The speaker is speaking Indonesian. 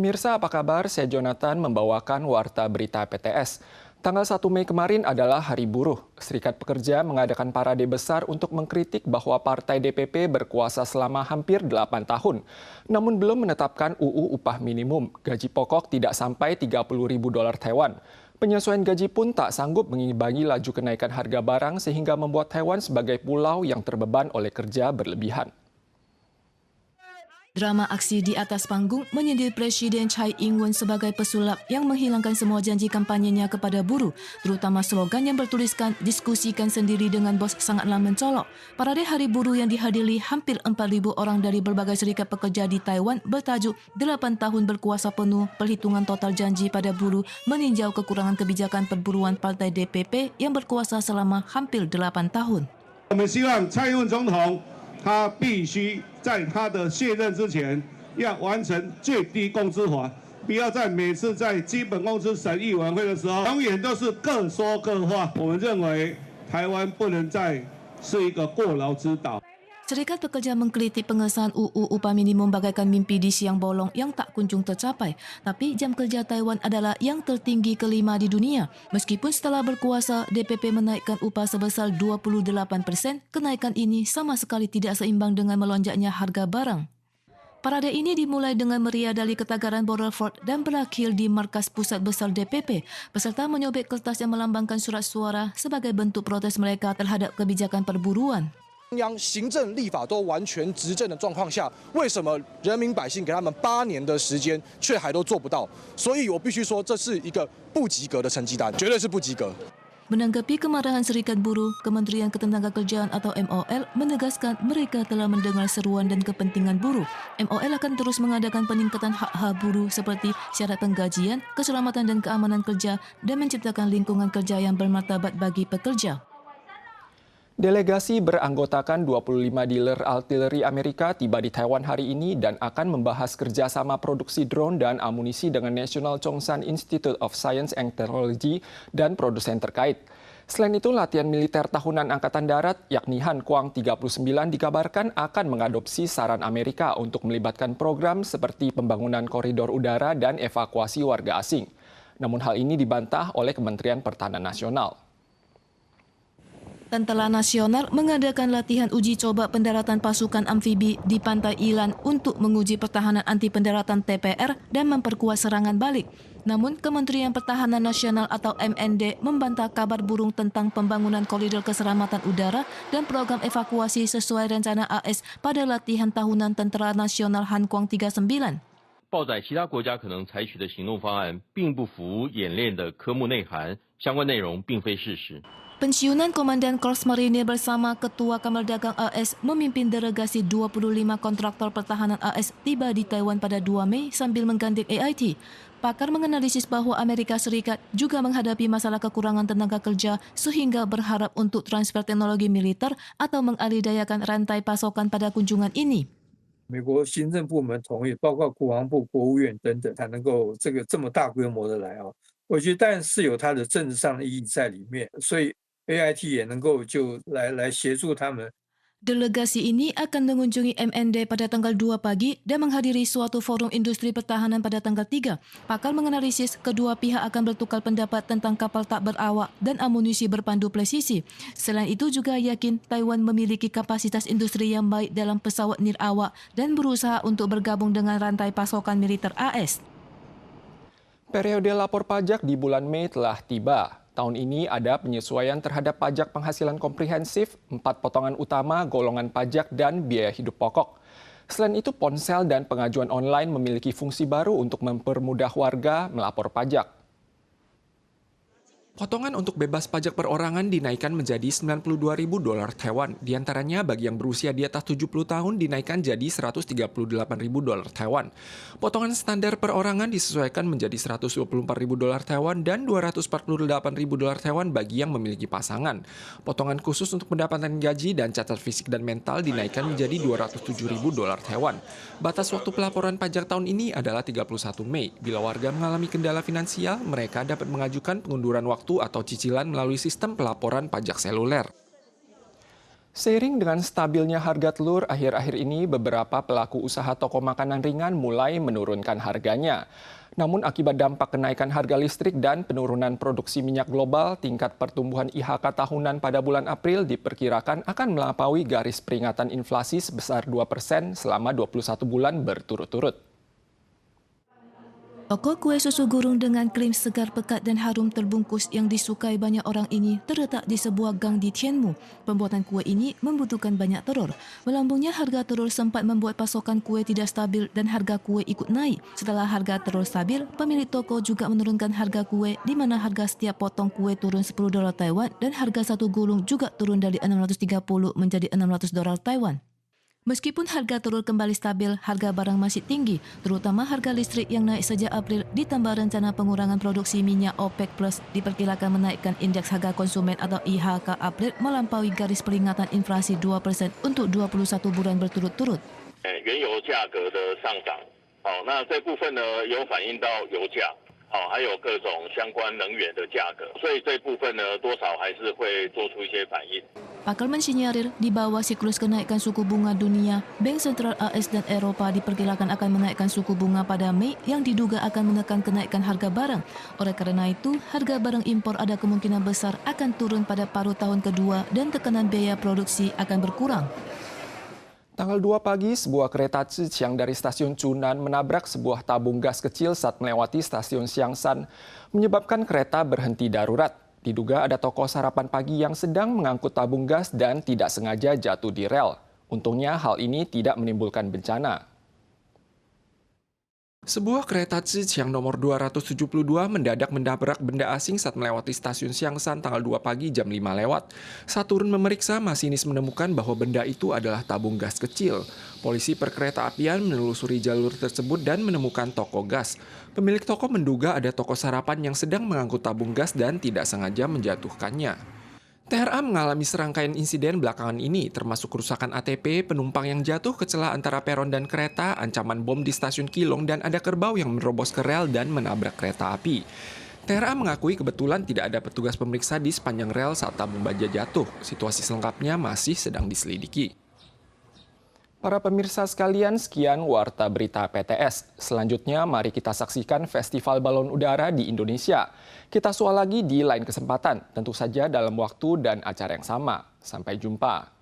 Pemirsa, apa kabar? Saya Jonathan membawakan Warta Berita PTS. Tanggal 1 Mei kemarin adalah Hari Buruh. Serikat Pekerja mengadakan parade besar untuk mengkritik bahwa Partai DPP berkuasa selama hampir 8 tahun. Namun belum menetapkan UU upah minimum. Gaji pokok tidak sampai 30 ribu dolar Taiwan. Penyesuaian gaji pun tak sanggup mengimbangi laju kenaikan harga barang sehingga membuat Taiwan sebagai pulau yang terbeban oleh kerja berlebihan. Drama aksi di atas panggung menyindir Presiden Tsai Ing-wen sebagai pesulap yang menghilangkan semua janji kampanyenya kepada buruh, terutama slogan yang bertuliskan diskusikan sendiri dengan bos sangatlah mencolok. Parade Hari Buruh yang dihadiri hampir 4.000 orang dari berbagai serikat pekerja di Taiwan bertajuk 8 tahun berkuasa penuh, perhitungan total janji pada buruh meninjau kekurangan kebijakan perburuan Partai DPP yang berkuasa selama hampir 8 tahun. 我们希望蔡英文总统他必须在他的卸任之前，要完成最低工资法，不要在每次在基本工资审议委员会的时候，永远都是各说各话。我们认为台湾不能再是一个过劳之岛。 Serikat Pekerja mengkritik pengesahan UU upah minimum bagaikan mimpi di siang bolong yang tak kunjung tercapai. Tapi jam kerja Taiwan adalah yang tertinggi kelima di dunia. Meskipun setelah berkuasa, DPP menaikkan upah sebesar 28%, kenaikan ini sama sekali tidak seimbang dengan melonjaknya harga barang. Parade ini dimulai dengan meriah dari Ketagaran Borderford dan berakhir di markas pusat besar DPP. Peserta menyobek kertas yang melambangkan surat suara sebagai bentuk protes mereka terhadap kebijakan perburuan. 央行政立法都完全执政的状况下，为什么人民百姓给他们8年的时间，却还都做不到？所以我必须说，这是一个不及格的成绩单，绝对是不及格。 Menanggapi kemarahan Serikat Buruh, Kementerian Ketenagakerjaan atau MOL menegaskan mereka telah mendengar seruan dan kepentingan buruh. MOL akan terus mengadakan peningkatan hak-hak buruh seperti syarat penggajian, keselamatan dan keamanan kerja, dan menciptakan lingkungan kerja yang bermartabat bagi pekerja. Delegasi beranggotakan 25 dealer artileri Amerika tiba di Taiwan hari ini dan akan membahas kerjasama produksi drone dan amunisi dengan National Chongsan Institute of Science and Technology dan produsen terkait. Selain itu, latihan militer tahunan Angkatan Darat, yakni Han Kuang 39, dikabarkan akan mengadopsi saran Amerika untuk melibatkan program seperti pembangunan koridor udara dan evakuasi warga asing. Namun hal ini dibantah oleh Kementerian Pertahanan Nasional. Tentara Nasional mengadakan latihan uji coba pendaratan pasukan amfibi di Pantai Ilan untuk menguji pertahanan anti pendaratan TPR dan memperkuat serangan balik. Namun, Kementerian Pertahanan Nasional atau MND membantah kabar burung tentang pembangunan koridor keselamatan udara dan program evakuasi sesuai rencana AS pada latihan tahunan Tentara Nasional Han Kuang 39. 报载其他国家可能采取的行动方案并不符演练的科目内涵，相关内容并非事实。 Pensiunan Komandan Korps Marinir bersama Ketua Kamar Dagang AS memimpin delegasi 25 kontraktor pertahanan AS tiba di Taiwan pada 2 Mei sambil menggandeng AIT. Pakar menganalisis bahwa Amerika Serikat juga menghadapi masalah kekurangan tenaga kerja sehingga berharap untuk transfer teknologi militer atau mengalihdayakan rantai pasokan pada kunjungan ini. 美国行政部门同意，包括国防部、国务院等等，才能够这么大规模的来哦。我觉得当然是有它的政治上的意义在里面，所以 AIT 也能够就来协助他们。 Delegasi ini akan mengunjungi MND pada tanggal 2 pagi dan menghadiri suatu forum industri pertahanan pada tanggal 3. Pakar menganalisis kedua pihak akan bertukar pendapat tentang kapal tak berawak dan amunisi berpandu presisi. Selain itu juga yakin Taiwan memiliki kapasitas industri yang baik dalam pesawat nirawak dan berusaha untuk bergabung dengan rantai pasokan militer AS. Periode lapor pajak di bulan Mei telah tiba. Tahun ini ada penyesuaian terhadap pajak penghasilan komprehensif, 4 potongan utama, golongan pajak, dan biaya hidup pokok. Selain itu, ponsel dan pengajuan online memiliki fungsi baru untuk mempermudah warga melapor pajak. Potongan untuk bebas pajak perorangan dinaikkan menjadi 92 ribu dolar Taiwan. Di antaranya bagi yang berusia di atas 70 tahun dinaikkan jadi 138 ribu dolar Taiwan. Potongan standar perorangan disesuaikan menjadi 124 ribu dolar Taiwan dan 248 ribu dolar Taiwan bagi yang memiliki pasangan. Potongan khusus untuk pendapatan gaji dan cacat fisik dan mental dinaikkan menjadi 207 ribu dolar Taiwan. Batas waktu pelaporan pajak tahun ini adalah 31 Mei. Bila warga mengalami kendala finansial, mereka dapat mengajukan pengunduran waktu atau cicilan melalui sistem pelaporan pajak seluler. Seiring dengan stabilnya harga telur, akhir-akhir ini beberapa pelaku usaha toko makanan ringan mulai menurunkan harganya. Namun akibat dampak kenaikan harga listrik dan penurunan produksi minyak global, tingkat pertumbuhan IHK tahunan pada bulan April diperkirakan akan melampaui garis peringatan inflasi sebesar 2% selama 21 bulan berturut-turut. Toko kue susu gurung dengan krim segar pekat dan harum terbungkus yang disukai banyak orang ini terletak di sebuah gang di Tianmu. Pembuatan kue ini membutuhkan banyak telur. Melambungnya harga telur sempat membuat pasokan kue tidak stabil dan harga kue ikut naik. Setelah harga telur stabil, pemilik toko juga menurunkan harga kue di mana harga setiap potong kue turun $10 Taiwan dan harga satu gulung juga turun dari 630 menjadi $600 Taiwan. Meskipun harga telur kembali stabil, harga barang masih tinggi, terutama harga listrik yang naik sejak April ditambah rencana pengurangan produksi minyak OPEC Plus diperkirakan menaikkan indeks harga konsumen atau IHK April melampaui garis peringatan inflasi 2% untuk 21 bulan berturut-turut. 原油价格的上涨，那这部分呢有反映到油价，还有各种相关能源的价格，所以这部分呢多少还是会做出一些反应。 Pakar mensinyarir di bawah siklus kenaikan suku bunga dunia, Bank Sentral AS dan Eropa diperkirakan akan menaikkan suku bunga pada Mei yang diduga akan menekan kenaikan harga barang. Oleh karena itu, harga barang impor ada kemungkinan besar akan turun pada paruh tahun kedua dan tekanan biaya produksi akan berkurang. Tanggal 2 pagi, sebuah kereta Zhiqiang dari stasiun Chunan menabrak sebuah tabung gas kecil saat melewati stasiun Xiangshan, menyebabkan kereta berhenti darurat. Diduga ada toko sarapan pagi yang sedang mengangkut tabung gas dan tidak sengaja jatuh di rel. Untungnya hal ini tidak menimbulkan bencana. Sebuah kereta Zhiqiang nomor 272 mendadak menabrak benda asing saat melewati stasiun Xiangshan tanggal 2 pagi jam 5 lewat. Saat turun memeriksa, masinis menemukan bahwa benda itu adalah tabung gas kecil. Polisi perkereta apian menelusuri jalur tersebut dan menemukan toko gas. Pemilik toko menduga ada toko sarapan yang sedang mengangkut tabung gas dan tidak sengaja menjatuhkannya. TRA mengalami serangkaian insiden belakangan ini, termasuk kerusakan ATP, penumpang yang jatuh ke celah antara peron dan kereta, ancaman bom di stasiun Keelung, dan ada kerbau yang menerobos ke rel dan menabrak kereta api. TRA mengakui kebetulan tidak ada petugas pemeriksa di sepanjang rel saat tabung baja jatuh. Situasi selengkapnya masih sedang diselidiki. Para pemirsa sekalian, sekian Warta Berita PTS. Selanjutnya, mari kita saksikan Festival Balon Udara di Indonesia. Kita soal lagi di lain kesempatan, tentu saja dalam waktu dan acara yang sama. Sampai jumpa.